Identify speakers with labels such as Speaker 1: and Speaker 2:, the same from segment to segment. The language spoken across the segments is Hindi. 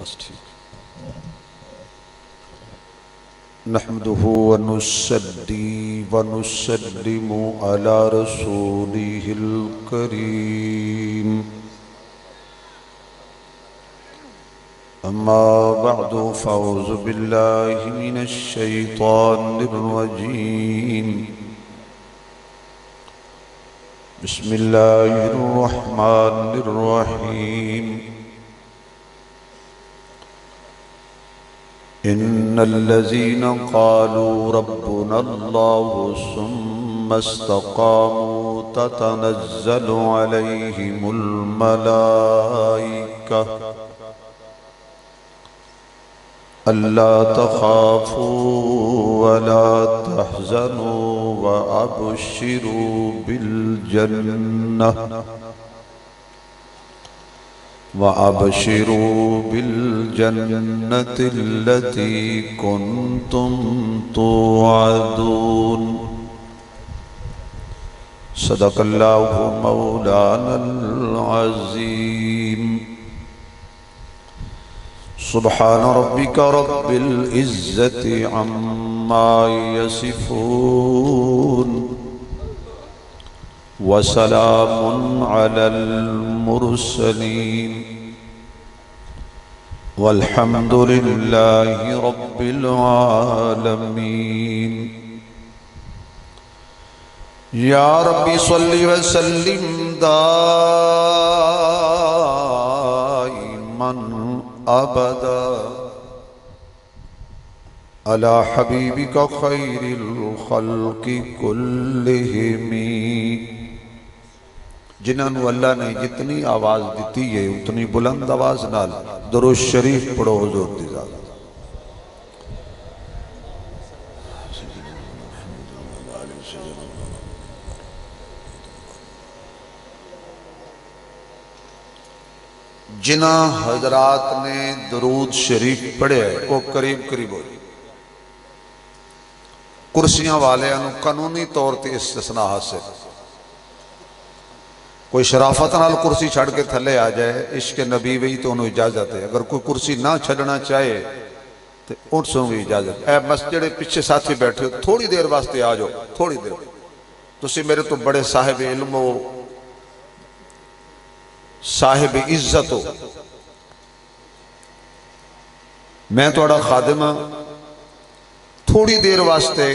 Speaker 1: बस ठीक। नहमदुहु व नुसल्ली व नुसल्लिमु अला रसूलिहिल करीम। अम्मा बअदु फ़अऊज़ु बिल्लाहि मिनश शैतानिर रजीम। बिस्मिल्लाहिर रहमानिर रहीम। इन्नल्लज़ीना क़ालू रब्बुनल्लाहु सुम्मा इस्तक़ामू ततनज़्ज़लु अलैहिमुल मलाइका अल्ला तख़ाफ़ू वला तहज़नू व अबशिरू बिल जन्नह बिल्जन्नतिल्लती कुन्तुम तुअदून। सदक़ल्लाहु मौलानल अज़ीम। सुब्हान रब्बिका रब्बिल इज़्ज़ति अम्मा यसिफून व सलामुन अलल मुरसलीन वल्हम्दुलिल्लाहि रब्बिल आलमीन। या रब्बी सल्लि व सल्लिम दाइमन अबदा अला हबीबिका खैरिल खल्क़ि कुल्लिहिमी। जिन्होंने अल्लाह ने जितनी आवाज़ दी है उतनी बुलंद आवाज़ नाल दुरूद शरीफ पढ़ो हुजूर दी ज़ात। जिन्ना हजरात ने दुरूद शरीफ पढ़े वो करीब करीब हो। कुर्सियां वाले कानूनी तौर पर इस्तिस्ना हासिल। कोई शराफत नाल कुर्सी छड़ के थले आ जाए इश्क नबी वही तो उन्होंने इजाजत है। अगर कोई कुर्सी ना छड़ना चाहे तो उसको भी इजाजत। ए मस्जिद पिछे साथी बैठे हो थोड़ी देर वास्ते आ जाओ, थोड़ी देर। तुसी मेरे तो बड़े साहिब इल्म हो, साहिब इज्जत हो, मैं थोड़ा खादिम हाँ। थोड़ी देर वास्ते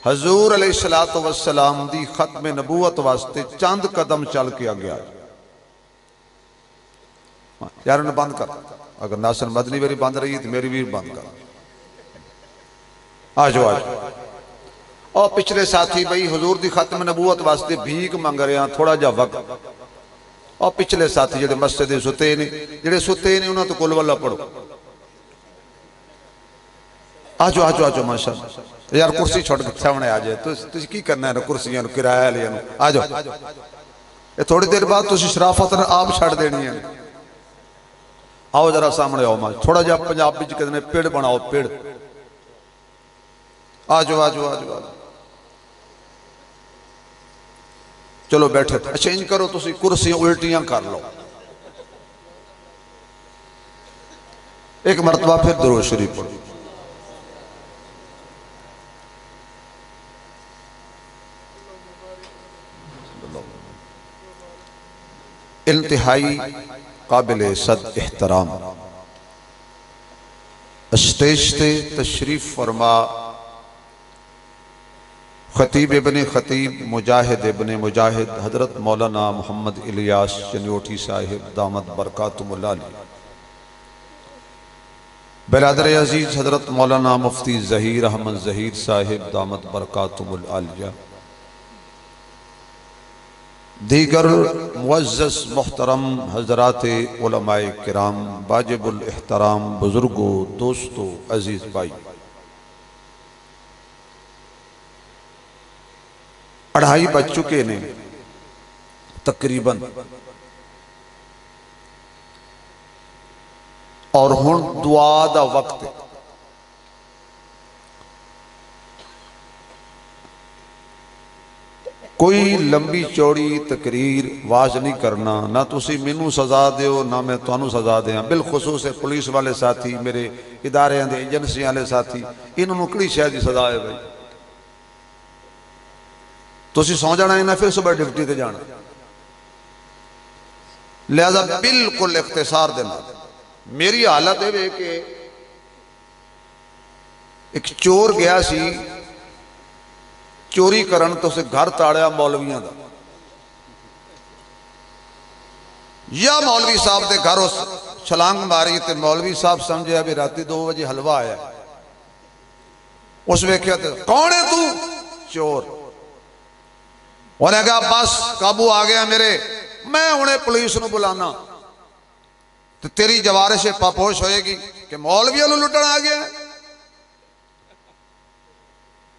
Speaker 1: हजूर अलैहिस्सलातु वस्सलाम दी खत्म नबूवत वास्ते चंद कदम चल के आ गया। यार ने बंद कर। अगर नासन मदनी मेरी बंद रही तो मेरी भी बंद कर। आ जाओ और पिछले साथी भाई हजूर दी खत्म नबूवत वास्ते भीख मंग रहे हैं थोड़ा जा वक्त। और पिछले साथी जेडे मस्जिद सुते ने जेडे सुते ने उन्होंने तो कुल वल्ला पढ़ो। आजो आजो आजो माशा यार कुर्सी छोड़ के सामने आ जाए। तुम की करना है कुर्सियां किराया लिया आ जाओ। ये थोड़ी देर बाद तुम शराफत आप छड़ देनी है। आओ जरा सामने आओ मां थोड़ा जा पंजाबी च कहते पेड़ बनाओ पेड़। आजो आजो आजो आजो चलो बैठे। अच्छा इंज करो तुम कुर्सियां उल्टियां कर लो। एक मरतबा फिर दुरूद शरीफ पढ़ो। इंतहाई काबिल सद एहतराम स्टेज ते तशरीफ फरमा खतीब इब्ने खतीब मुजाहिद इब्ने मुजाहिद हजरत मौलाना मोहम्मद इलियास चनियोठी साहिब दामद बरकातुहुल आली। बिरादर अजीज हजरत मौलाना मुफ्ती ज़हीर अहमद ज़हीर साहिब दामद बरकातुहुल आलिया। दीगर मुअज़्ज़ज़ मोहतरम हजरात उलमाए किराम वाजिबुल एहतराम बुजुर्गों दोस्तों अजीज भाई। 2:30 बज चुके ने तकरीबन और हुण दुआ दा वक्त है। कोई लंबी चौड़ी तकरीर वाज नहीं करना, ना तुसी मैनू सजा दो ना मैं तुहानू सजा दें। बिलखसूस पुलिस वाले साथी, मेरे इदारे के एजेंसी वाले साथी, इन्होंने किहड़ी शह की सजा है भाई? तुसी सौ जाना इन्हें फिर सुबह ड्यूटी ते जाना। लिहाजा बिल्कुल इख्तिसार देना। मेरी हालत है कि एक चोर गया सी चोरी करन तो उसे घर ताड़िया मौलवियों का, या मौलवी साहब के घर उस छलांग मारी तो मौलवी साहब समझे भी रात 2 बजे हलवा आया। उस वेख्या तो कौन है तू? चोर। उन्हें कहा बस काबू आ गया मेरे, मैं उन्हें पुलिस को बुलाना तो तेरी जवारिश पापोश होएगी कि मौलवियों को लुटन आ गया।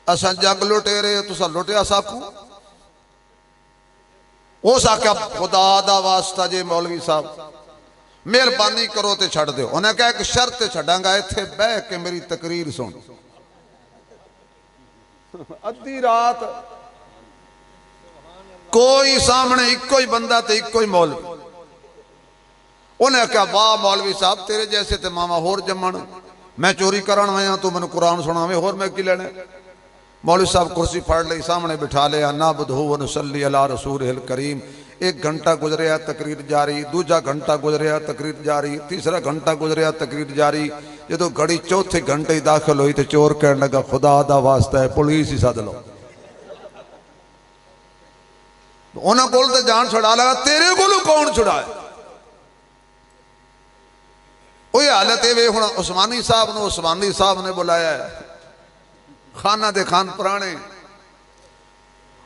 Speaker 1: असा जग लुटे रहे, तुसा लुटिया साकू। उस आख्या खुदा दा वास्ता जे मौलवी साहब मेहरबानी करो तो छड़ दो। उन्हें कहा एक शर्त छड़ांगा, इत्थे बह के मेरी तकरीर सुन। अद्धी रात कोई सामने इको ही बंदा तो इको ही मौलवी। उन्हें कहा वाह मौलवी साहब तेरे जैसे तो मामा होर जमन, मैं चोरी करन आया तू मैनू कुरान सुनावे, होर मैं की लेना। मौलवी साहब कुर्सी फड़ ली, सामने बिठा लिया। नाबुदहु व नुसल्ली अला रसूलिहिल करीम। 1 घंटा गुजरिया तकरीर जारी, दूजा घंटा गुजरिया तकरीर जारी, तीसरा घंटा गुजरिया तकरीर जारी। जो घड़ी चौथे घंटे दाखिल हुई तो चोर कहने लगा खुदा दा वास्ता है पुलिस ही सद लो। उन्होंने कोल तो जान छुड़ा लगा, तेरे को कौन छुड़ाए? वही हालत है वे हुण उस्मानी साहब ने, उस्मानी साहब ने बुलाया है, खाना दे खान पुराने।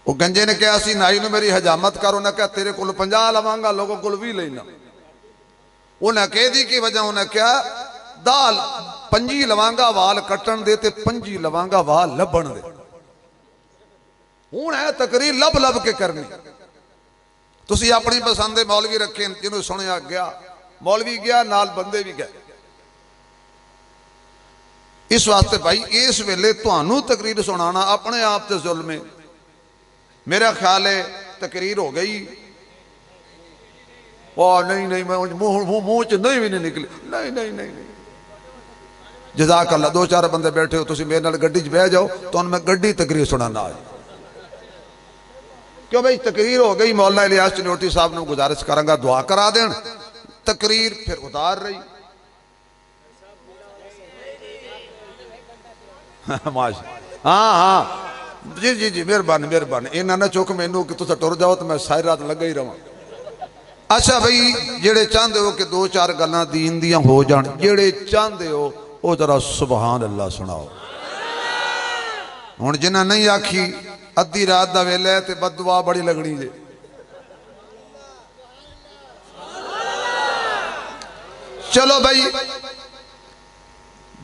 Speaker 1: वो गंजे ने कहा सी नाई ने मेरी हजामत कर। उन्हें कहा तेरे को 50 लवांगा, लोगों को 20 लेना। उन्हें कह दी की वजह, उन्हें क्या दाल 5 लवांगा वाल कट्टन दे ते 5 लवांगा वाल लभण दे। हूं है तकरीर लब लब के करनी। तुसी अपनी पसंद दे मौलवी रखे, जिन्होंने सुनिया गया, मौलवी गया नाल बंदे भी गए। इस वास्ते भाई इस वेले तुहानू तकरीर सुनाना अपने आप से जुल्म है। मेरा ख्याल है तकरीर हो गई। वाह नहीं नहीं मैं मुंह च नहीं भी नहीं निकली, नहीं नहीं नहीं नहीं। जज़ाक अल्लाह। 2-4 बंदे बैठे हो, तुसी मेरे नाल गड्डी च बह जाओ तो मैं गड्डी तकरीर सुनाना आज। क्यों भाई तकरीर हो गई। मौलाना इलियास चनोटी साहब ने गुजारिश करांगा दुआ करा देन, तकरीर फिर उतार रही। माश हाँ हाँ जी जी जी मेहरबानी मेहरबानी। इन्होंने ना चुक मैनू कि तुम टुर जाओ तो मैं सारी रात लगा ही रहा। अच्छा भाई जेड़े चाहते हो कि 2-4 गल्लां दीन दियां हो जान, जेड़े चाहते हो वो जरा सुबहान अल्लाह सुनाओ। हुण जिन्हें नहीं आखी अद्धी रात का वेला है तो बददुआ बड़ी लगनी जे। चलो भाई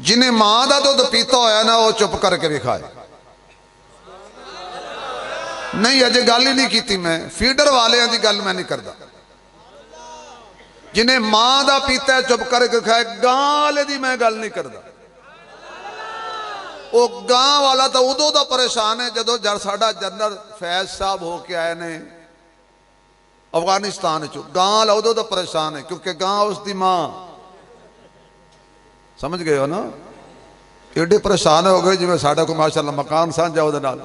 Speaker 1: जिन्हें मां का दुध पीता होया ना वो चुप करके विखाए। नहीं अजे गल ही नहीं की, मैं फीडर वाले की गल मैं नहीं करता। जिन्हें मां का पीता है चुप करके खाए, गां वाले की मैं गल नहीं करता। वो गां वाला तो उदों का परेशान है जदों साडा जनरल फैज साहब होके आए ने अफगानिस्तान चो। गां वाला उदों तो परेशान है क्योंकि गां उसकी मां, समझ गए हो ना, एडे परेशान हो गए जिवें साडा कोई माशाअल्लाह मकान साझा उहदे नाल।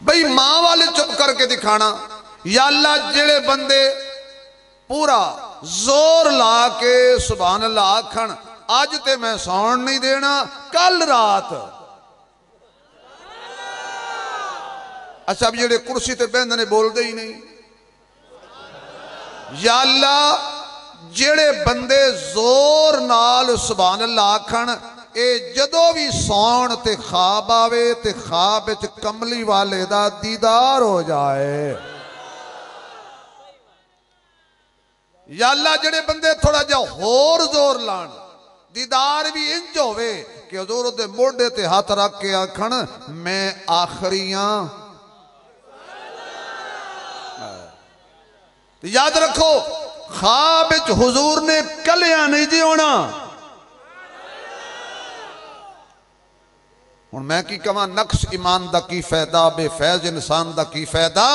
Speaker 1: भाई मां वाले चुप करके दिखाना। या अल्लाह जेड़े बंदे पूरा जोर ला के सुभान अल्लाह आखन अज ते मैं सौन नहीं देना, कल रात। अच्छा अब जेड़े कुर्सी ते बहंदे ने बोलते ही नहीं। या अल्लाह जेड़े बंदे जोर नाल सुभान अल्लाह आखन, ए जदों भी सौन ते ख्वाब आवे ते ख्वाब विच कमली वाले दा दीदार हो जाए। या अल्लाह जेड़े बंदे थोड़ा जा होर जोर लान, दीदार भी इंज होवे कि हजूर दे मोढे ते हाथ रख के आखन मैं आखिरी हां। याद रखो ख्वाब विच हुजूर ने कलिया नहीं जी होना। हुण मैं की कहां, नक्श ईमान दा की फायदा, बेफैज इंसान दा की फायदा,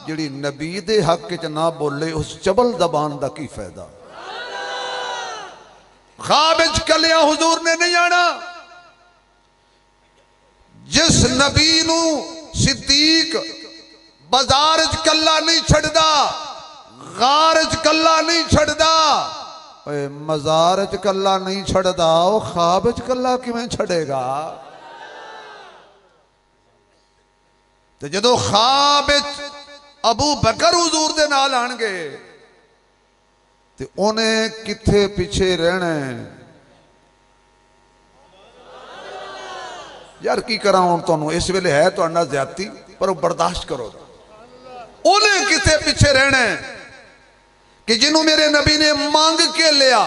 Speaker 1: जिहड़ी नबी दे हक च ना बोले उस चबल जबान दा की फायदा। ख्वाब च कलिया हुजूर ने नहीं आना। जिस नबी नू सिद्दीक बाजार च कला नहीं छड़दा, गार च कला नहीं छड़दा, मजार च कला नहीं छड़दा, ख्वाब च कला किवें छड़ेगा? ते जदों ख्वाब अबू बकर हुजूर दे नाल आणगे ते उन्हें किथे पिछे रहना यार। की करा हुण तुहानूं इस वेले है तुहाडा ज्यादती, पर बर्दाश्त करो। उन्हें किथे पिछे रहना कि जिन्हों मेरे नबी ने मांग के लिया।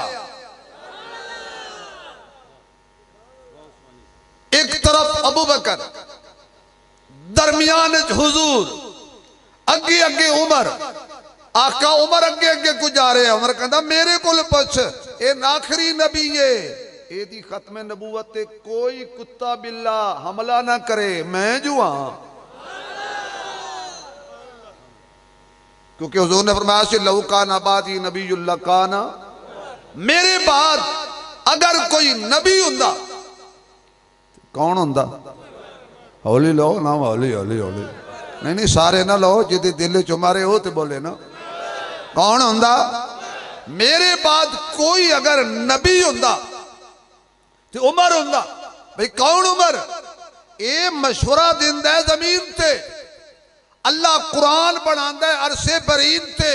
Speaker 1: एक तरफ अबू बकर, दरमियान हुजूर, अगे अगे उमर, आका उमर अगे अगे को जा रहे हैं। उमर कहता मेरे को पुछ, ये आखिरी नबी है, एदी खत्म नबूवत ते कोई कुत्ता बिल्ला हमला ना करे, मैं जो हाँ। क्योंकि हुजूर ने फरमाया से लौका नबादी नबीयुल्लाह काना, मेरे बाद अगर कोई नबी हुंदा कौन हुंदा? हौली लो ना, हौली हौली हौली नहीं नहीं सारे ना लो, जिदे दिल च मारे हो तो बोले ना। कौन हुंदा? मेरे बाद कोई अगर नबी हुंदा तो उमर हुंदा। भाई कौन उमर? ये मशवरा दिंदा है जमीन ते, अल्लाह कुरान बनांदा है अरसे बरीन ते,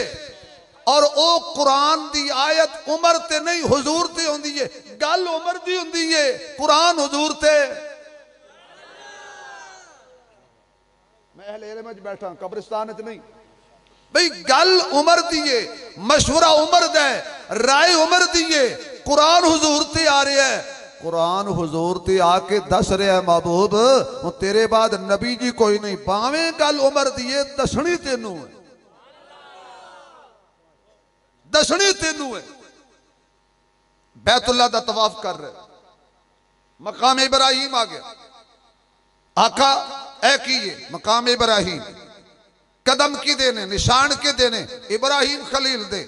Speaker 1: और ओ कुरान दी आयत उमर ते नहीं हुजूर ते होंदी है। गल उमर दी होंदी है, कुरान हुजूर ते। मैं अहले इल्म च बैठा, कब्रिस्तान च नहीं। भाई गल उमर दी है, मशवरा उमर दा है, राय उमर दी है, कुरान हुजूर ते आ रहा है। कुरान हुजूर ते आके दस रहा है महबूब हूं तेरे बाद नबी जी कोई नहीं, भावें गल उमर दी है, दसनी तेनू है, दसनी तेनू है। बैतुल्लाह दा तवाफ कर रहे, मकाम इब्राहिम आ गया, आका ऐ कीजिए मकाम इब्राहिम, कदम की देने, निशान के देने, इब्राहिम खलील दे।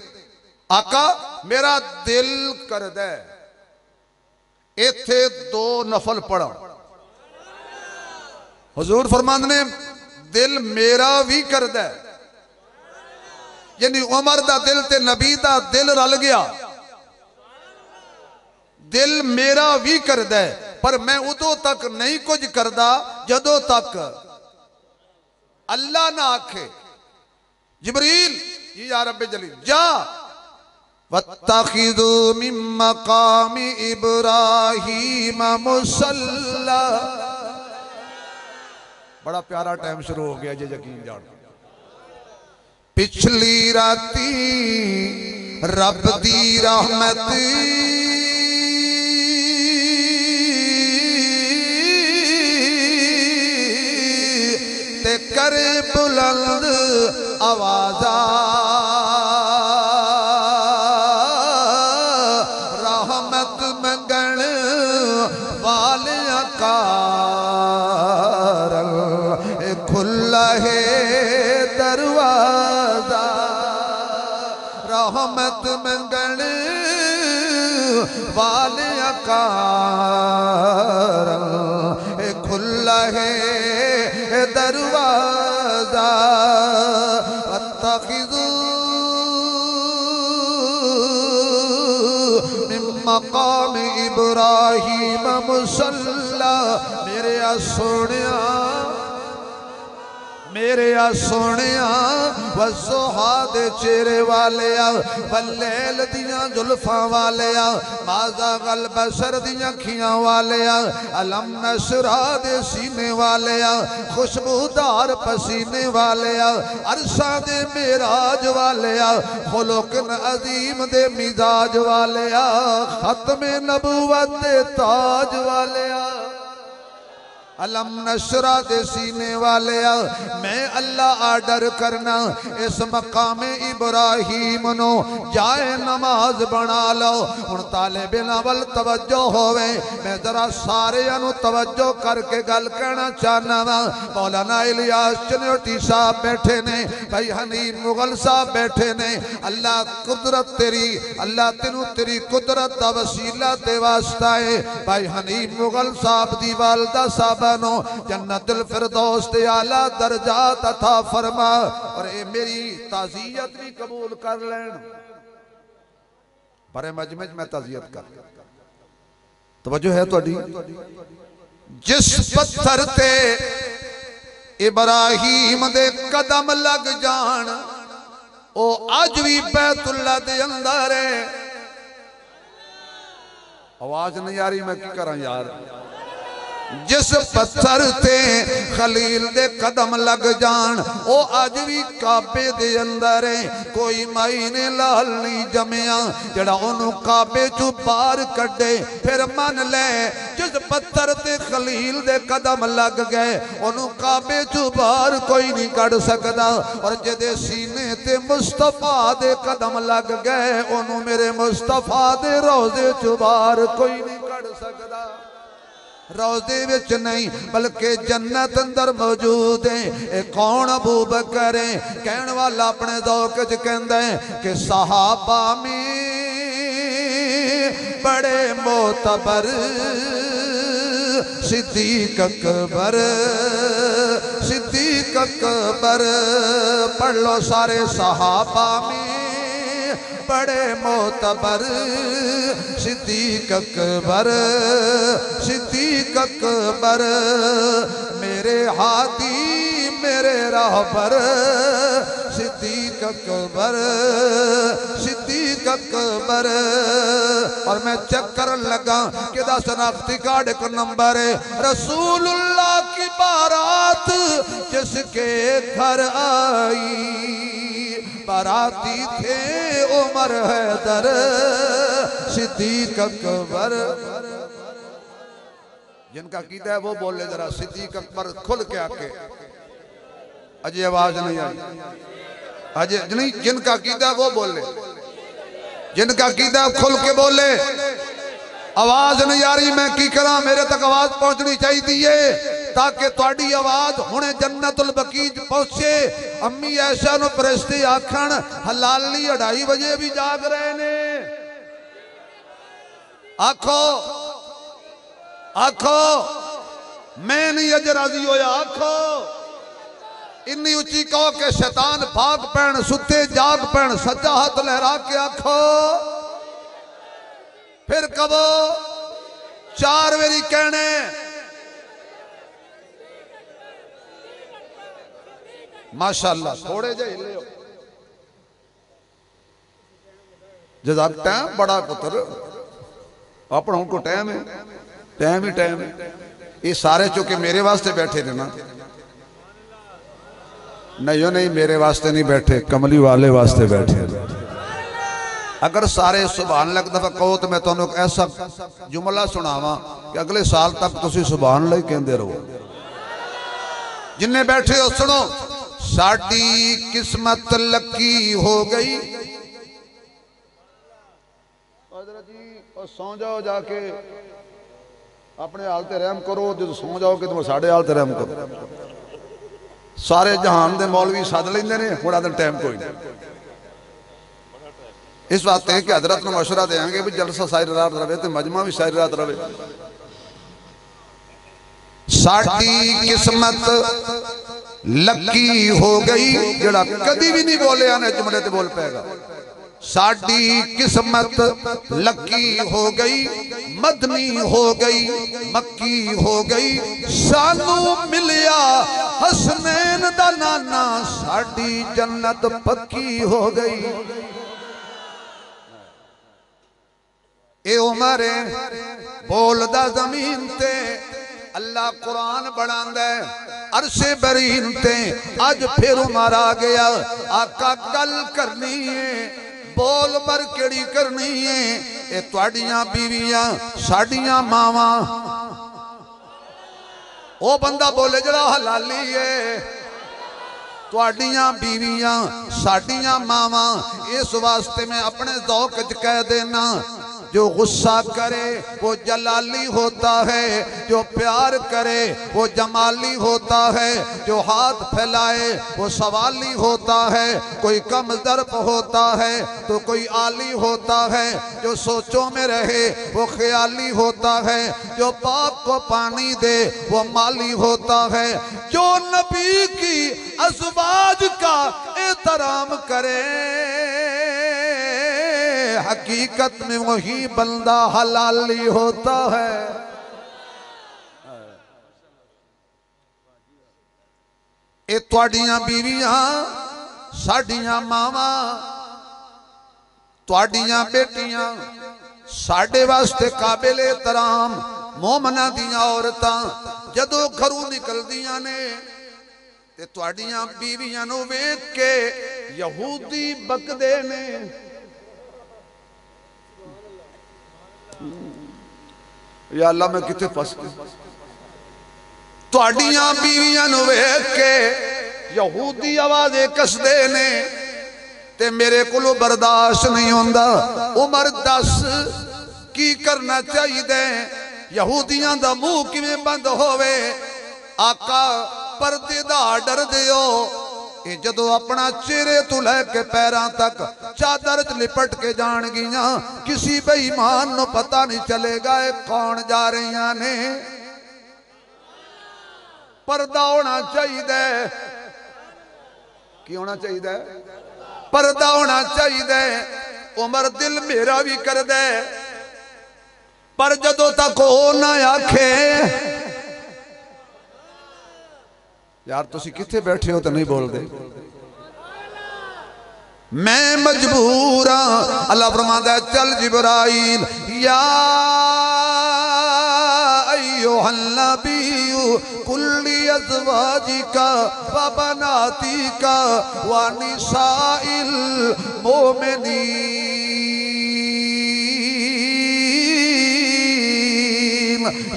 Speaker 1: आका मेरा दिल कर दे इथे दो नफल पढ़ा। हुजूर फरमांदे ने दिल मेरा भी कर दे, यानी उमर दा दिल ते नबी दा दिल रल गया। दिल मेरा भी कर दे, पर मैं उदों तक नहीं कुछ करदा जदों तक अल्लाह ना आखे जिब्रील जी या रब्बे जलील जा वत्तखिज़ू मिन मकामी इब्राहीम मुसल्ला। बड़ा प्यारा टाइम शुरू हो गया, जे यकीन जान। पिछली राती रब दी रहमत ते कर बुलंद आवाजा, रहमत मंगण वालियां कारल खुला है दरवाजा। रहमत मंगण वालियां कारल खुला है दरवाजा। अत्तखिज़ू मिन मकाम इब्राहीम मुसल्ला। मेरे आ सोनिया, मेरे आ सोनिया वज़ुहा दे चेहरे वाले आ, वल्लैल दियां जुल्फां वाले आ, माज़ा गल बसर दियां अखियां वाले आ, अलम नशरा दे सीने वाले आ, खुशबूदार पसीने वाले आ, अरशा दे मेराज वाले आ, खुलुकन अजीम दे मिजाज वाले आ, खत्मे नबूवत दे ताज वाले आ। अलम नशरा दे सीने वाले मैं अल्लाह आर्डर करना इस मकाम इब्राहिम नो जाए नमाज बना लो। हुण तालिबिन वल तवज्जो होवे। मैं जरा सारे तवज्जो करके गल कहना चाहना वा। मौलाना इलियास चनोटी साहब बैठे ने, भाई हनीफ मुगल साहब बैठे ने। अल्लाह कुदरत तेरी, अल्लाह तेनू तेरी कुदरत दा वसीला ते वास्ता है। भाई हनीफ मुगल साहब दी वालदा साहब जन्नतुल फिरदौस ते आला दर्जात अता फरमा और ये मेरी ताज़ियत भी कबूल कर लेन। बड़े मजमे में ताज़ियत कर तवज्जो है तुहाडी। जिस पत्थर ते इब्राहिम दे कदम लग जान ओ अज भी बैतुल्ला दे अंदर है। आवाज नहीं आ रही, मैं की करा यार। जिस पत्थर ते खलील दे कदम लग जान ओ अज भी काबे दे अंदर है। कोई माई ने लाल नहीं जमिया जड़ा ओनू काबे चू बाहर कड्डे। फिर मन ले जिस पत्थर ते खलील दे कदम लग गए ओनू काबे चू बाहर कोई नहीं कड़ सकदा। और जिदे सीने ते मुस्तफा दे कदम लग गए ओनू मेरे मुस्तफा दे रोज़े चू बाहर कोई नहीं कड़ सकदा। रोज़े विच नहीं बल्कि जन्नत अंदर मौजूद है। ए कौन अबू बकर है? कहने वाला अपने दौक च कहंदा है कि सहाबा में बड़े मोतबर सिद्दीक अकबर, सिद्दीक अकबर। पढ़ लो सारे। सहाबा में बड़े मोतबर सिद्दीक अकबर, सिद्दीक अकबर। मेरे हादी मेरे राहबर सिद्दीक अकबर, सिद्दीक अकबर। और मैं चक्कर लगा कि शनाख्ती कार्ड एक नंबर है। रसूलुल्लाह की बारात जिसके घर आई बाराती थे उमर हैदर सिद्दीक अकबर। जिनका कीदा है वो बोले जरा सिद्दीक अकबर खुल के आके। अजय आवाज नहीं आई, अजय नहीं। जिनका कीदा वो बोले, जिनका कीदा खुल के बोले। आवाज नहीं आ रही, मैं की करा। मेरे तक आवाज पहुंचनी चाहिए ताकि तुहाडी आवाज हुणे जन्नतुल बकी पहुंचे। अम्मी ऐसा नु फरिश्ते आखण हलाली 2:30 बजे भी जाग रहे ने। आखो आखो मैं नहीं अज राजी होया। आखो इन्नी उची कहो कि शैतान भाग पैण, सुते जाग पैण। सच्चा हाथ लहरा के आखो। फिर कबो 4 बारी कहने। माशाअल्लाह थोड़े जे हिले हो। जजाक टाइम बड़ा पुत्र अपना उनको टाइम है, टाइम ही टाइम है। ये सारे चूंकि मेरे वास्ते बैठे ने ना। नहीं यो नहीं, मेरे वास्ते नहीं बैठे, कमली वाले वास्ते बैठे। अगर सारे सुभान अल्लाह दफा कहो तो मैं तुहानू ऐसा जुमला सुनावा कि अगले साल तक तुसी सुभान अल्लाह कहते रहो। जिन्ने बैठे हो सुनो। साडी किस्मत लकी हो गई। जी सौ जाओ जाके अपने हाल ते रहम करो। जो सौ जाओगे तो साढ़े हाल ते रहम करो। सारे जहान दे मौलवी सद लेंदे ने, थोड़ा दिन टाइम कोई नहीं। इस वास्ते कि हजरत को मशवरा देंगे भी जलसा सारी रात रहे तो मजमा भी सारी रात रहे। साडी किस्मत लकी हो गई। जड़ा कदी भी नहीं बोले आने जुमले ते बोल पाएगा। साडी किस्मत लकी हो गई, मदनी हो गई, मक्की हो गई। सानू मिलिया हसनैन दा नाना, साडी जन्नत पक्की हो गई। ए उमर बोलदा जमीन ते अल्लाह कुरान बनांदा है अरशे बरीन ते। अज फिर उमर आ गया। आका गल करनी है, बोल पर केड़ी करनी है। ये तुहाडियां बीवियां साडियां मावां वो बंदा बोले जरा हलाली है तुहाडियां बीवियां साडियां मावां। इस वास्ते मैं अपने ज़ौक़ च कह देना, जो गुस्सा करे वो जलाली होता है, जो प्यार करे वो जमाली होता है, जो हाथ फैलाए वो सवाली होता है, कोई कम ज़र्फ़ होता है तो कोई आली होता है, जो सोचों में रहे वो ख्याली होता है, जो पाप को पानी दे वो माली होता है, जो नबी की अज़वाज का एहतराम करे हकीकत में वही बंदा हलाली होता है। ए तुहाडियां बीवियां साडियां मावां तुहाडियां बेटियां साडे वास्ते काबिल एहतराम मोमना दियां औरतां जदों घरों निकलदियां ने ते तुहाडियां बीवियां नूं वेख के यहूदी बकदे ने। या अल्लाह मैं कितने फस गया। तुहाडियां बीवियां नूं वेख के यहूदी आवाज़े कसदे ने ते मेरे कोलों बर्दाश्त नहीं होंदा। उमर दस की करना चाहिए? यहूदियां दा मुंह किवें बंद होवे? आका पर्दे दा डर दिओ। ये जदों अपना चेहरे तो लैके पैरों तक चादर च लिपट के जान गियां किसी बेईमान नूं पता नहीं चलेगा ये कौन जा रही ने। पर्दा होना चाहिए। की होना चाहिए? पर्दा होना चाहिए। उमर दिल मेरा भी कर दे पर जदों तक हो ना आखे। यार तुसी किथे बैठे हो तो नहीं बोल दे। मैं मजबूर हाँ। अल्लाह फरमाता है चल जिब्राइल या अय्युहन नबिय्यु कुल्ली अज़वाजिका व बनातिका व निसाइल मोमिनीन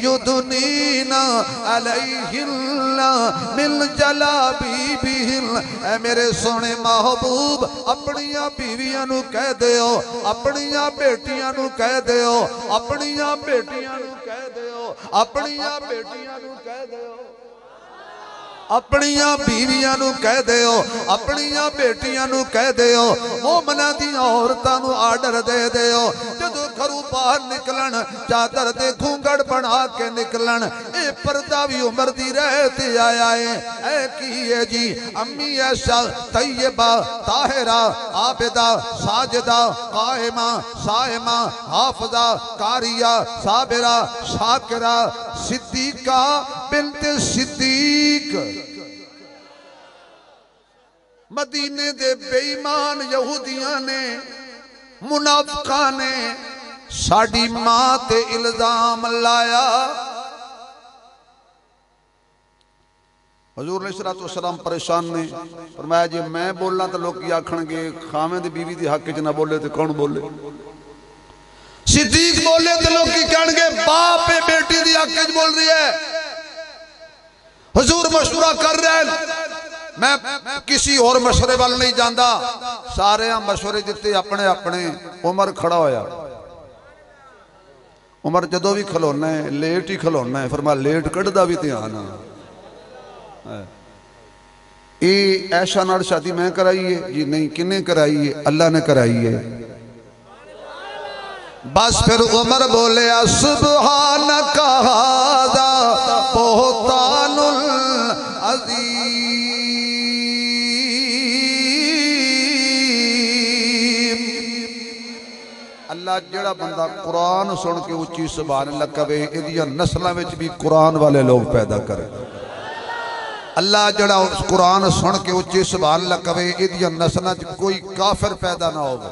Speaker 1: युदनीना अलैहिन्ना मिन जलाबीबिहिन। ऐ मेरे सोने महबूब अपनिया बीवियां नू कह दियो, अपनिया बेटियां नू कह दियो, अपनिया बेटियां नू कह दियो, अपनिया बेटियां नू कह दियो, अपनिया बीवियां नू कह दियो, अपनिया बेटियां नू कह दियो, मोमना दी औरतां नू आर्डर दे दियो जदों घरों बाहर निकलन चादर दे घूंघट बना के निकलन। ए पर्दा भी उमर दी रहते आया है। ऐ की है जी अम्मी ऐसा तैयबा ताहिरा आबिदा साजिदा कायमा साइमा हाफिजा कारिया साबिरा शाकिरा सिद्दीका बिन्त सिद्दीक। मदीने दे बेईमान यहूदियां ने मुनाफिकां ने साडी मां ते इल्जाम लाया। हजूर अलैहिस्सलाम परेशान ने फरमाया जी मैं बोलना तो लोग आखणगे खावें दी बीवी दी हक च ना बोले तो कौन बोले? सिद्दीक बोले तो लोग कहणगे बाप बेटी दी हक च बोल रही है। हजूर मशवरा कर रहे हैं मैं किसी और मशवरे वाल नहीं जाता। सारे मशवरे दिते अपने अपने। उमर खड़ा होया। उमर जदों भी खलोना है लेट ही खलोना है। फरमाया लेट कढ़दा भी ध्यान ये ऐशा नाल शादी मैं कराई है जी? नहीं। किन्ने कराई है? अल्लाह ने कराई है। बस फिर उमर बोले सुबहानक हाज़ा बुहतानुल अज़ीम। अल्लाह जेड़ा बंदा कुरान सुन के उच्ची सुभान अल्लाह कवे इहदियां नस्लां विच भी कुरान वाले लोग पैदा करे। अल्लाह जड़ा कुरान सुन के उच्ची सुभान अल्लाह कवे इहदियां नस्लां च कोई काफिर पैदा ना होवे,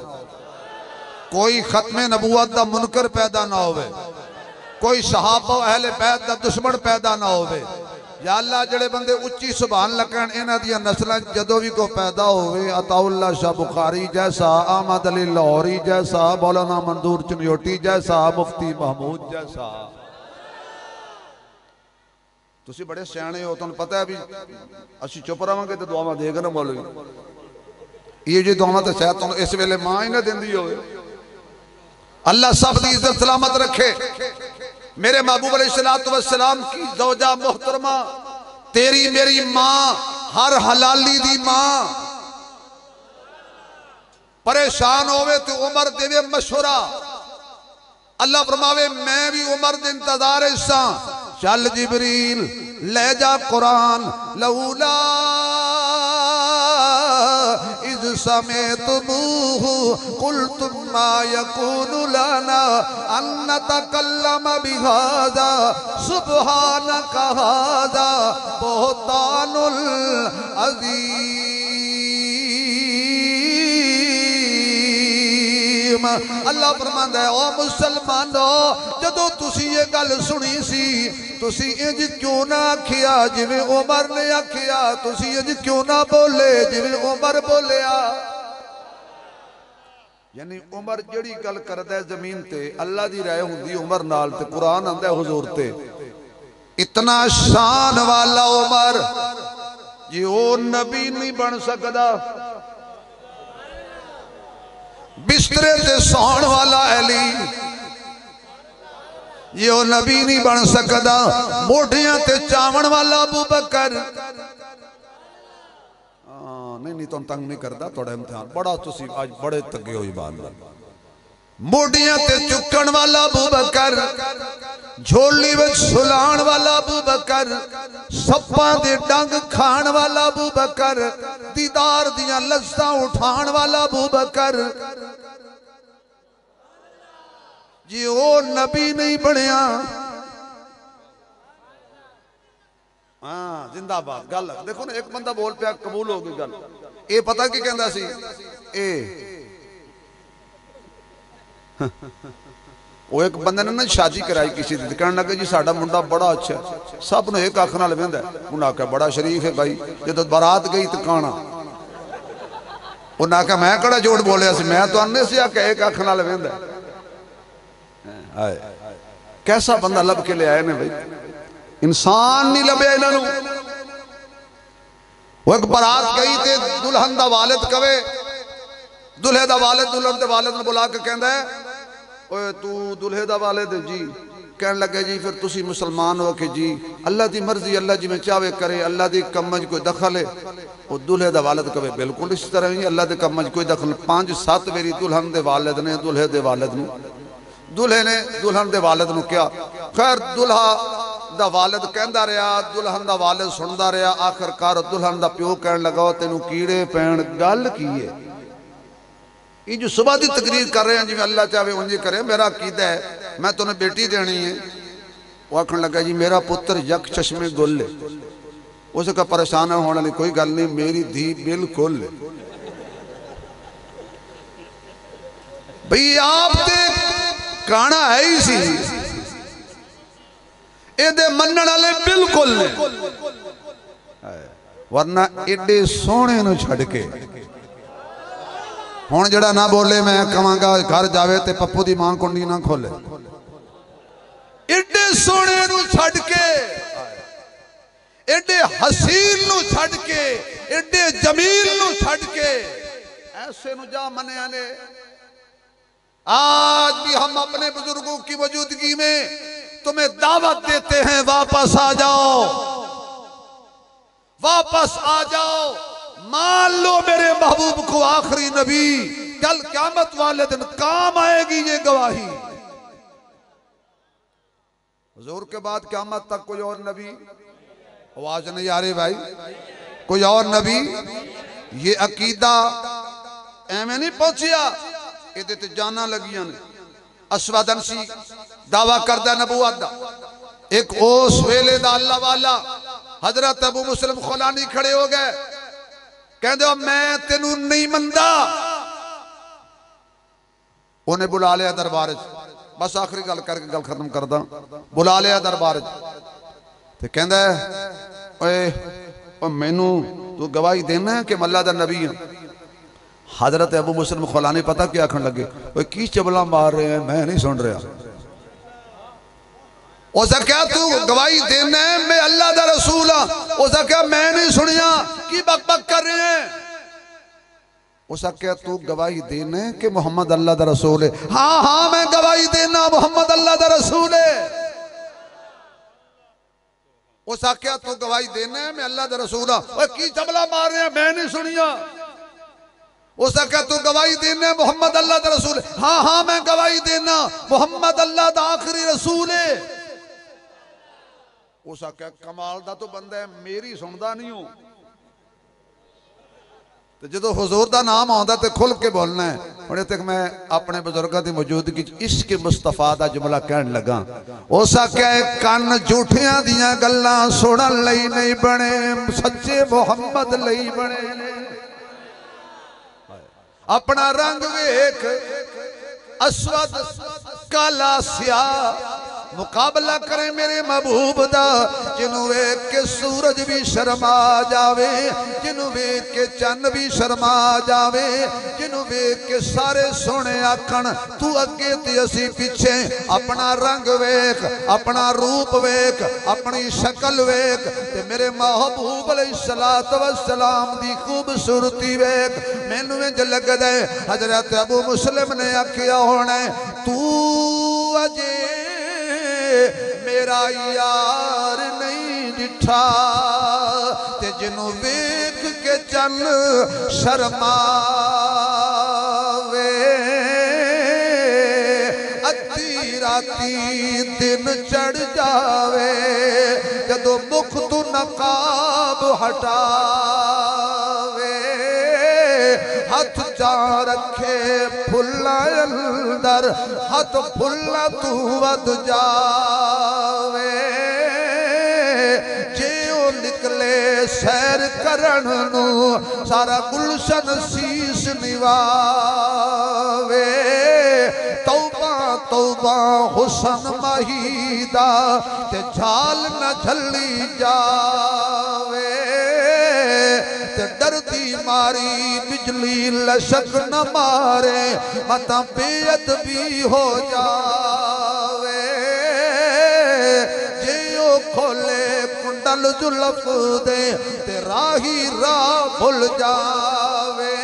Speaker 1: कोई खत्मे नबूवत दा मुनकर पैदा ना होवे, कोई सहाबा अहले बैत दा दुश्मन पैदा ना होवे। या अल्लाह जड़े बंदे उच्ची सुभान लगन इन्हां दियां नस्लां जदों भी को पैदा होवे अताउल्लाह शाह बुखारी जैसा, अहमद अली लाहौरी जैसा, मौलाना मंदूर चनियोटी जैसा, मुफ्ती महमूद जैसा। तुसी बड़े सियाने हो, तुहानू पता है भी असी चुप रहांगे तो दुआवां देगा ना मौलवी। ये जी दुआवां तो शायद तुहानू इस वेले मां ही ना देंदी होवे। अल्लाह सब दी इज्जत सलामत रखे। मेरे महबूब अलैहिस्सलातु वस्सलाम की ज़ौजा मोहतरमा, तेरी मेरी मां, हर हलाली दी मां परेशान होवे तो उमर देवे मशवरा। अल्लाह फरमावे मैं भी उमर दे इंतजार सा, चल जिबरील ले जा कुरान, लौला इज समेतमूहु कुल्तुम मा यकूनु लना अन नतकल्लम बिहाज़ा सुब्हानक हाज़ा बुहतानुल अज़ीम। अल्लाह फरमांदा है ओ मुसलमानो, जदों तुसी ये गल सुनी सी तुसी इंज क्यों ना आखिया जिवें उमर ने आखिया, तुसी इंज क्यों ना बोले जिवें उमर बोलिया। यानी उमर जिहड़ी गल करदा है जमीन ते अल्लाह दी राय हुंदी उमर नाल, ते कुरान आंदा है हुजूर ते। इतना शान वाला उमर जी ओ नबी नहीं बन सकदा। बिस्तरे ते सौण वाला अली ये ओ नबी नहीं बन सकदा। मोढियां ते चावण वाला अबू बकर। नहीं तुम तंग नहीं करता, थोड़ा इम्तिहान बड़ा तुसी आज बड़े तगे हो बात। मोढियां ते चुकण वाला अबू बकर, झोली विच सुलाण वाला अबू बकर, सप्पां दे डंग खाण वाला अबू बकर, दीदार दियां लज्जतां उठाण वाला अबू बकर जी ओ नबी नहीं बनया। हाँ जिंदाबाद। गल देखो ना, एक बंदा बोल पिया कबूल हो गई गल। ये पता की कहंदा सी वो एक बंदे ने ना शादी कराई किसी दी, कहने लगे जी साडा मुंडा बड़ा अच्छा है, सब ने एक अख नाल वेंदा। उन्हें आख्या बड़ा शरीफ है भाई, जो बारात गई तो काना। उन्हें आख्या मैं कड़ा झूठ बोलिया सी, मैं तो आने से आख्या एक अख नाल वेंदा। कैसा बंदा लब के ले आए ने भाई, इंसान नहीं लभ्या इन्हों। वो एक बारात गई ते दुल्हन दा वालिद कवे, दुल्हे दा वालिद दुल्हन दे वालिद ने बुला के कहंदा है ओए तू दुल्हे दा वालिद जी। कहने लगे जी फिर तुसी मुसलमान हो कि जी अल्लाह की मर्जी, अल्लाह जिमें चाहे करे, अल्लाह की कम च कोई दखल है। वो दुल्हे दा वालिद कवे बिल्कुल इस तरह ही अल्लाह के कम च कोई दखल। 5-7 मेरी दुल्हन दे वालिद ने दुल्हे दे वालिद नूं, दुल्हे ने दुल्हन दे वालिद नूं कहा। खैर दुल्हा दा वालिद कहंदा रहा, दुल्हन दा वालिद सुनदा रहा। आखिरकार दुल्हन दा प्यो कहन लगा तेनू कीड़े पैण गल की है। ये जो सुबह की तकरीर कर रहे हैं जिवें अल्लाह चाहे उंज करे, मेरा अकीदा है मैं तुम्हें बेटी देनी है। वो आखन लगा जी मेरा पुत्र यक चश्मे गुल है। उसका परेशान होने वाली कोई गल नहीं, मेरी धी बिल्कुल भाई आप काना है ही सी, एदे मनण वाले बिल्कुल ने, वरना एडे सोहणे नूं छड्ड के हुण जड़ा ना बोले मैं कहांगा घर जावे ते पप्पू दी मां कुंडी ना खोले। एडे सोहणे नूं छड्ड के, एडे हसीन नूं छड्ड के, एडे जमील नूं छड्ड के ऐसे नूं जा मनिया ने। आज भी हम अपने बुजुर्गों की मौजूदगी में तुम्हें दावत देते हैं, वापस आ जाओ, वापस आ जाओ। मान लो मेरे महबूब को आखिरी नबी, कल क़यामत वाले दिन काम आएगी ये गवाही। हुजूर के बाद क़यामत तक कोई और नबी, आवाज नहीं आ रही भाई, कोई और नबी ये अकीदा एवं नहीं पहुंचिया, ये ते जाना लगियां ने। असवादंसी दावा करदा नबूवत दा। एक उस वेले दा अल्लाह वाला हजरत अबू मुस्लिम खुलानी खड़े हो गए, कहते मैं तेनू नहीं मनदा। उन्हें बुला लिया दरबार, बस आखिरी गल करके गल खत्म करदा। बुला लिया दरबार ते कहंदा ओए मैनू तू गवाही देना है कि मैं अल्लाह दा नबी हां। हजरत अबू मुस्लिम खुलानी पता क्या आखन लगे, ओए की चबला मार रहे हैं, मैं नहीं सुन रहा। उस क्या तू गवाही देना है मैं अल्लाह दा रसूल हाँ? उस क्या मैं नहीं सुनिया की बक बक कर रहे हैं? उस क्या तू गवाही देना है कि मोहम्मद अल्लाह दा रसूल है? हाँ हाँ मैं गवाही देना मोहम्मद अल्लाह दा रसूल है। उस क्या तू गवाही देना है मैं अल्लाह दा रसूल हाँ? की चबला मार रहे हैं मैं नहीं सुनिया। उस क्या तू गवाही देना है मोहम्मद अल्लाह दा रसूल है? हाँ हाँ मैं गवाही देना मोहम्मद अल्लाह दा आखिरी रसूल है। उस क्या कमाल दा तो बंदा है मेरी सुनदा नहीं हो। तो जो हुजूर का नाम आता तो खुल के बोलना है। हुणे तक मैं अपने बुजुर्गों की मौजूदगी इश्क मुस्तफा का जुमला कहन लगा। उस क्या कन झूठियां दियां गल्लां सुनन लई नहीं बने सच्चे मुहम्मद लई बने ने। अपना रंग वेख असवद काला स्याह मुकाबला करे मेरे महबूब दा। जिन्हों वेख के सूरज भी शर्मा जावे, जिन्हों वेख के चंद भी शर्मा जावे, जिन्हों वेख के सारे सोने आखन तू अगे ते असी पीछे। अपना रंग वेख अपना रूप वेख अपनी शक्ल वेख ते मेरे महबूब अलैहिस्सलातु वस्सलाम दी खूबसूरती वेख। मैनू इंज लगदा है हजरत अबू मुस्लिम ने आखिया होना तू अजे मेरा यार नहीं दिठा ते जिन्हों वेख के चन शर्मावे। अद्धी राती दिन चढ़ जावे जदों मुख तू नकाब हटावे। हाथ चा रखे फुल्ला अंदर हाथ फुल्ला तू वध जावे। जे ओ निकले सैर करन नू सारा गुलशन शीश निवावे। तौबा तौबा हुसन महीदा ते झाल न झल्ली जावे। डरती मारी बिजली लशक न मारे मत बेअदबी हो जावे। जे ओ खोले कुंडल जुल्फ दे ते राही राह भुल जावे।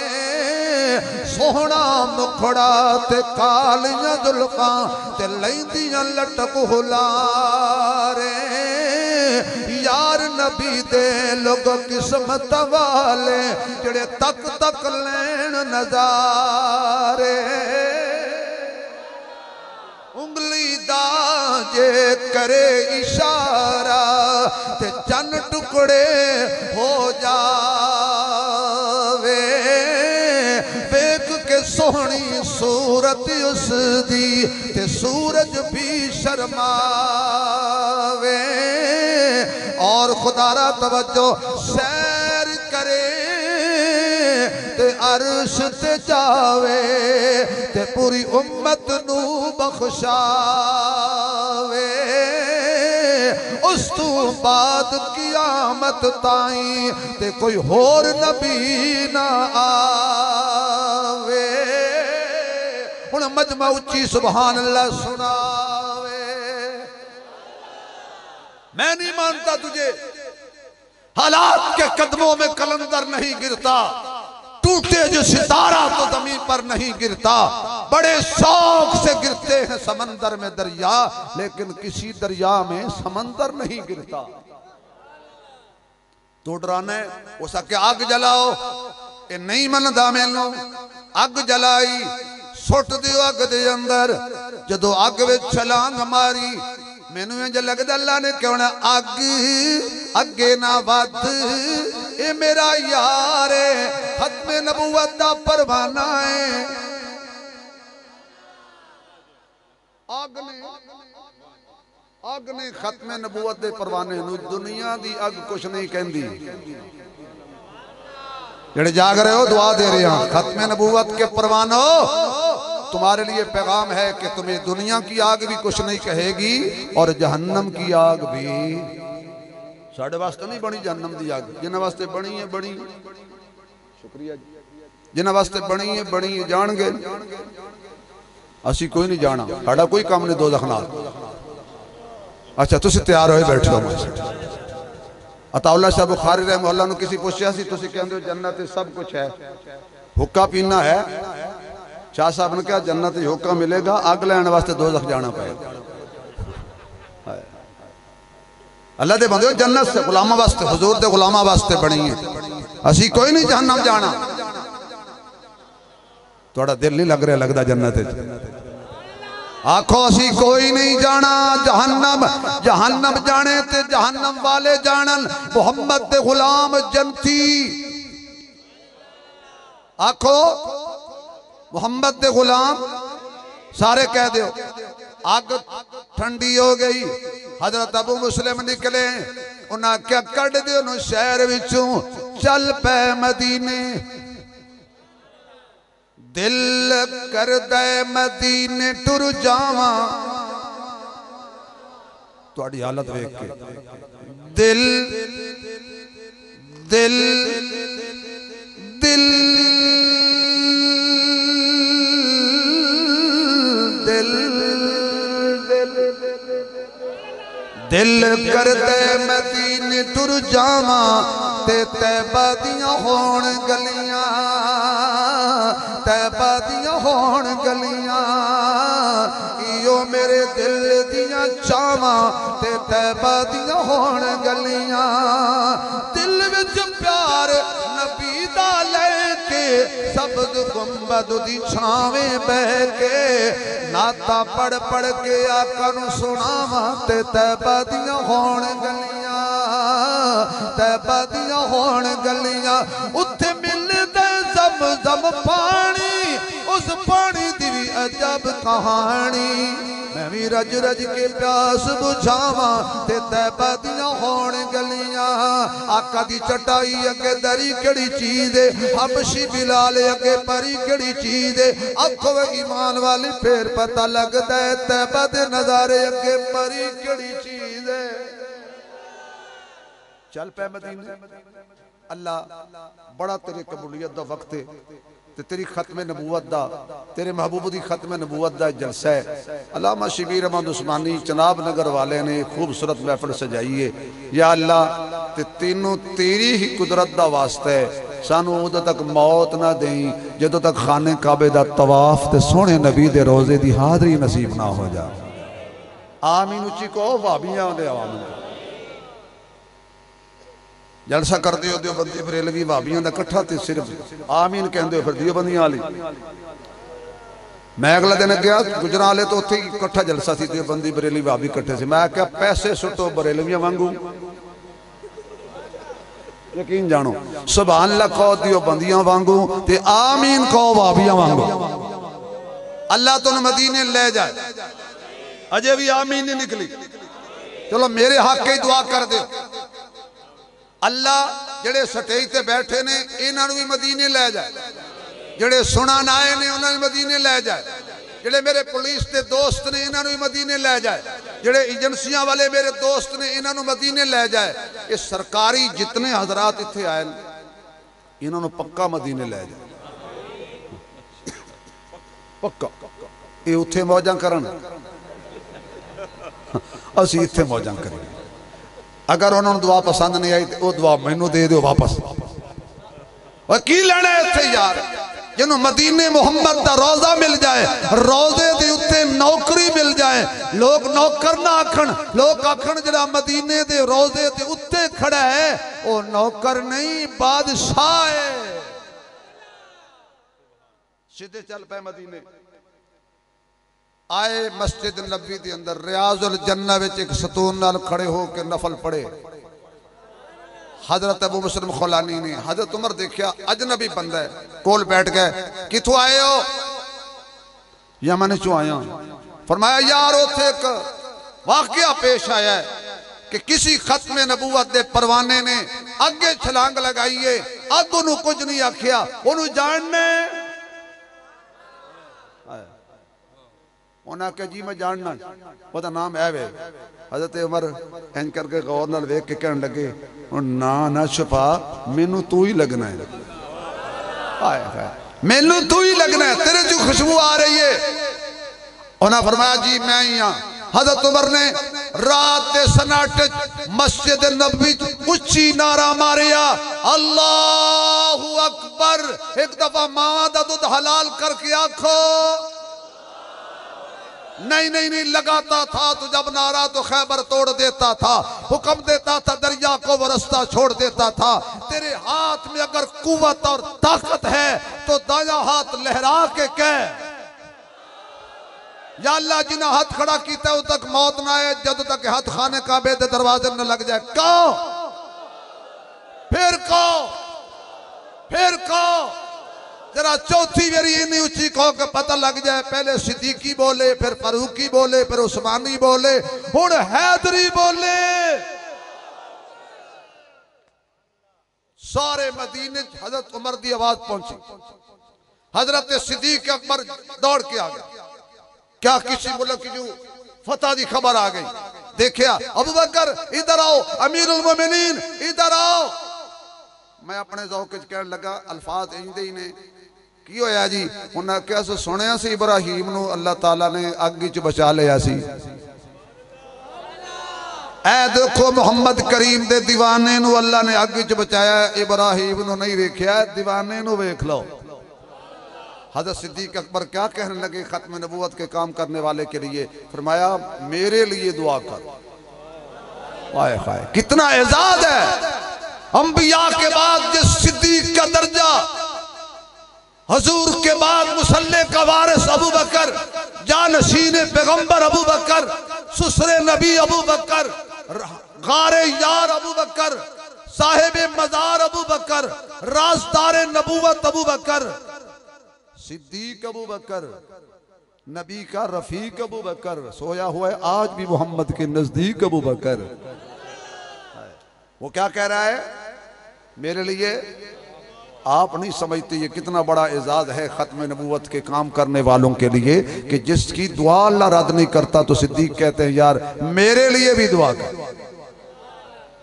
Speaker 1: सोहना मुखड़ा ते कालियां जुल्फां ते लैंदियां लटक हुलारे। यार नबी दे लोग किस्मत वाले जड़े तक तक लैन नजारे। उंगली दा जे करे इशारा ते चन टुकड़े हो जावे। वेख के सोहनी सूरत उसदी ते सूरज भी शर्मावे। और खुदारा तवज्जो सैर करे ते अर्श ते जावे ते पूरी उम्मत नू बख्शावे। उस तू बाद कियामत ताई ते कोई होर नबी ना आवे। हुण मजमा उच्ची सुभान अल्लाह सुनावे। मैं नहीं मानता तुझे हालात के कदमों में कलंदर नहीं गिरता। टूटे जो सितारा तो जमीन पर नहीं गिरता। बड़े शौक से गिरते हैं समंदर में दरिया लेकिन किसी दरिया में समंदर नहीं गिरता। तो डराने हो सके आग जलाओ ये नहीं मनदा। मैनू अग जलाई सुट दियो अग दे अंदर। जदों अग विच छलांग मारी मैनू इंज लगदा अल्लाह ने क्यों ना अग अगे ना वध। ए मेरा यार खत्मे नबूवत दा परवाना है। अग ने खत्मे नबूवत दे परवाने नू दुनिया दी अग कुछ नहीं कहंदी। जेड़े जाग रहे हो दुआ दे रहे हैं खत्मे नबूवत के परवानो तुम्हारे लिए पैगाम है कि तुम्हें दुनिया की आग भी कुछ नहीं कहेगी और जहन्नम की आग भी। साढ़े वास्ते नहीं बनी जहन्नम की आग जिन्होंने वास्ते बनी है बनी। शुक्रिया जिन्होंने वास्ते बनी है जान गए। असी कोई नहीं जाना साड़ा कोई काम नहीं दो दख नाल। अच्छा तुसी तैयार होए बैठे हो। अताउल्ला शाह बुखारी रहमतुल्लाह ने किसी पूछा सी तुसी कहंदे हो जन्नत सब कुछ है, हुक्का पीना है। शाह साहब ने कहा जन्नत हुक्का मिलेगा, अग लैन वास्ते दोज़ख जाना पड़ेगा। अल्लाह दे बंदे जन्नत से गुलामा वास्ते, हुजूर दे गुलामा वास्ते बनी है। असी कोई नहीं जहन्नम जाना। थोड़ा दिल नहीं लग रहा लगता जन्नत? आखो असी कोई नहीं जाना जहन्नम। जहन्नम जाने ते जहन्नम वाले जानन, मुहम्मद दे गुलाम जन्नती। आखो मुहम्मद दे गुलाम सारे कह दो। अग ठंडी हो गई, हजरत अबू मुस्लिम निकले, उन्हें क्या कड़ दो शहर विचों, चल पै मदीने। दिल कर दे मदीने टुर जावा। तुहाडी हालत वेख के दिल दिल दिल दिल दिल कर दे मदीने टुर जावा, ते तैबा दियां होण गलियां, तैबा दियां होण गलियां। इयो मेरे दिल दियां चावां, ते तैबा दियां होण गलियां। दिल विच प्यार नबी दा लेके, सबद गुंबद दी छावें बह के, नाता पढ़ पढ़ के आका नूं सुणावां, ते तैबा दियां होण गलियां, तैबा दियां होण गलियां। उत्थे मिलदे ज़म-ज़म पानी, उस पानी दी भी अजब कहानी। मैं भी रज रज के प्यास बुझावा, ते तैबा दियां होण गलियां। आका दी चटाई अगे दरी केड़ी चीज है, हबशी बिलाल अगे परी केड़ी चीज है। आखो ईमान वाली फिर पता लगदा है, तैबा दे नजारे अगे परी केड़ी चीज है। चल पै मदीने। अल्लाह बड़ा तेरे कबूलियत दा वक्त है, ते तेरी खत्म नबूवत दा, तेरे महबूब दी खत्म नबूवत दा जलसा है। अल्लामा शबीर अहमद उस्मानी चनाब नगर वाले ने खूबसूरत महफिल सजाई है। या अल्लाह ते तीनों तेरी ही कुदरत दा वास्ता है, सानू उदों तक मौत ना देई जदों तक खाने काबे दा तवाफ ते सोहने नबी दे रोजे दी हाजरी नसीब ना हो जा। आमीन उच्ची को भाबियां दे आमीन। जलसा करते हो देवबंदी बरेलवी भाबियों का कट्ठा, तो सिर्फ आमीन कहते हो फिर देवबंदियां वाली। मैं अगला दिन गया गुजराले तो उत्थे कट्ठा जलसा सी, देवबंदी बरेली भाभी कट्ठे से। मैं क्या पैसे सुटो बरेलवियां वांगू, यकीन जानो सुभान अल्लाह कहो देवबंदियां वांगू, ते आमीन कहो भाभियां वांगू। अल्लाह तुम मदीने ले जाए। अजे भी आमीन नहीं निकली। चलो मेरे हक की दुआ कर दो। अल्लाह जेड़े स्टेज ते बैठे ने इन्हां नूं भी मदीने ले जाए, जेड़े सुनन आए ने उन्हां नूं मदीने ले जाए, जेड़े मेरे पुलिस के दोस्त ने इन्हां नूं भी मदीने ले जाए, जेड़े एजेंसियां वाले मेरे दोस्त ने इन्हां नूं मदीने ले जाए। ये सरकारी जितने हजरात इत्थे आए इन्हां नूं पक्का मदीने ले जाए, पक्का। ये उत्थे मौजां करन, असीं इत्थे मौजां करिए। अगर उन्होंने दुआ पसंद नहीं आई तो वह दुआ मैनू दे दो वापस। और की लेना इत्थे यार, जिन्हों मदीने मुहम्मद दा रोजा मिल जाए, रोजे दे उत्ते नौकरी मिल जाए, लोग नौकर ना आखन, लोग आखन जरा मदीने दे रोजे दे उत्ते खड़ा है वो नौकर नहीं बादशाह है। सीधे चल पे मदीने। आए मस्जिद नबी के अंदर रियाजुल जन्ना विच एक सतून नाल खड़े हो के नफल पढ़े। हजरत अबू मुस्लिम खुलानी ने हजरत उमर देखा अजनबी बंदा है, कोल बैठ गए। किथों आए हो? यमन चो आया। फरमाया यार उथे एक वाकया पेश आया है कि किसी खत्म नबूवत के परवाने ने अगे छलांग लगाई है, अग उन्होंने कुछ नहीं आखिया, उन्होंने जानने उन्हें आख्या जी मैं जानना, वह नाम है वे। हजरत उमर इंज करके गौर नाल वेख के कहने लगे ना ना छुपा, मैनू तू ही लगना है, मैनू तू ही लगना है, तेरे जो खुशबू आ रही है। उन्हें फरमाया जी मैं ही हाँ। हजरत उमर ने रात के सन्नाटे मस्जिद नबवी उच्ची नारा मारिया, अल्लाहु अकबर। एक दफा मां दा दूध हलाल करके आखो। नहीं नहीं नहीं, लगाता था तो जब नारा तो खैबर तोड़ देता था, हुक्म देता था दरिया को वो रास्ता छोड़ देता था। तेरे हाथ में अगर कुव्वत और ताकत है तो दाया हाथ लहरा के कह, या अल्लाह जिन्हें हाथ खड़ा किया उद तक मौत ना आए, जब तक हाथ खाने काबे दे दरवाजे न लग जाए। कहो फिर कहो, फिर कहो जरा चौथी बारी इतनी ऊंची कहो कि पता लग जाए। पहले सिद्दीकी बोले, फिर फारूकी बोले, फिर उस्मानी बोले, हुण हैदरी बोले। सारे मदीने हजरत उमर की आवाज पहुंची। हजरत सिद्दीक अकबर दौड़ के आ गया। क्या किसी मुल्क की जो फतह की खबर आ गई। देखिया अबू बकर इधर आओ, अमीरुल मोमिनीन इधर आओ। मैं अपने ज़ौक़ च कहने लगा अल्फाज इंदे ही ने की होया जी। उन्हें क्या सुनिया सी इब्राहीम नूं अल्लाह ताला ने अग च बचा लिया सी। ऐ देखो मुहम्मद करीम दे दीवाने नूं अल्लाह ने अग च बचाया, इब्राहीम नूं नहीं वेख्या, दीवाने नूं वेख लो। हज़रत सिद्दीक अकबर क्या कहने लगे खत्म नबूवत के काम करने वाले के लिए? फरमाया मेरे लिए दुआ कर। वाए खाए कितना एजाज है। अंबिया के बाद जिस सिद्दीक का दर्जा, हजूर के बाद मुसल्ले का वारिस अबू बकर, जानशीन पैगंबर अबू बकर, सुसरे नबी अबू बकर, गारे यार अबू बकर, साहिब मजार अबू बकर, राजदार नबूवत अबू बकर, सिद्दीक अबू बकर, नबी का रफीक अबू बकर, सोया हुआ है आज भी मोहम्मद के नजदीक अबू बकर। वो क्या कह रहा है मेरे लिए? आप नहीं समझते ये कितना बड़ा एजाज है खत्म नबूवत के काम करने वालों के लिए कि जिसकी दुआ अल्लाह रद्द नहीं करता। तो सिद्दीक कहते हैं यार मेरे लिए भी दुआ कर।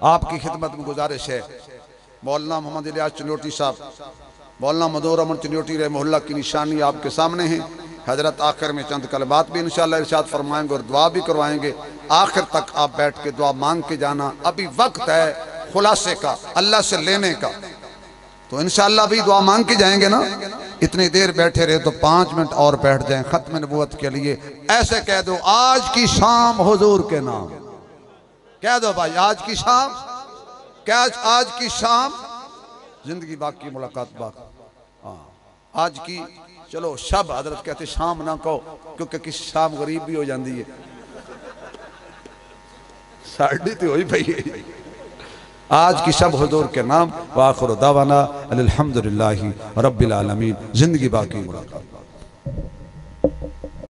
Speaker 1: आपकी खिदमत में गुजारिश है, मौलाना मोहम्मद इलियास चनियोटी साहब, मौलाना मदोर अमन चनियोटी रहे मोहल्ला की निशानी आपके सामने है। हजरत आखिर में चंद कलमात भी इंशाअल्लाह इरशाद फरमाएंगे और दुआ भी करवाएंगे। आखिर तक आप बैठ के दुआ मांग के जाना। अभी वक्त है खुलासे का, अल्लाह से लेने का, तो इंशाअल्लाह भी दुआ मांग के जाएंगे ना। इतनी देर बैठे रहे तो 5 मिनट और बैठ जाएं खत्म नबूवत के लिए। ऐसे कह दो आज की शाम हुजूर के नाम, कह दो भाई आज की शाम, क्या आज की शाम जिंदगी बाकी मुलाकात बाकी। हाँ आज की चलो शब, हजरत कहते शाम ना कहो क्योंकि किस शाम गरीब भी हो जाती है। साड़ी तो होई पई है। आज की शब हुजूर के नाम। व आखिर दावाना अल्हम्दुलिल्लाहि रब्बिल आलमीन। जिंदगी बाकी मुलाकात।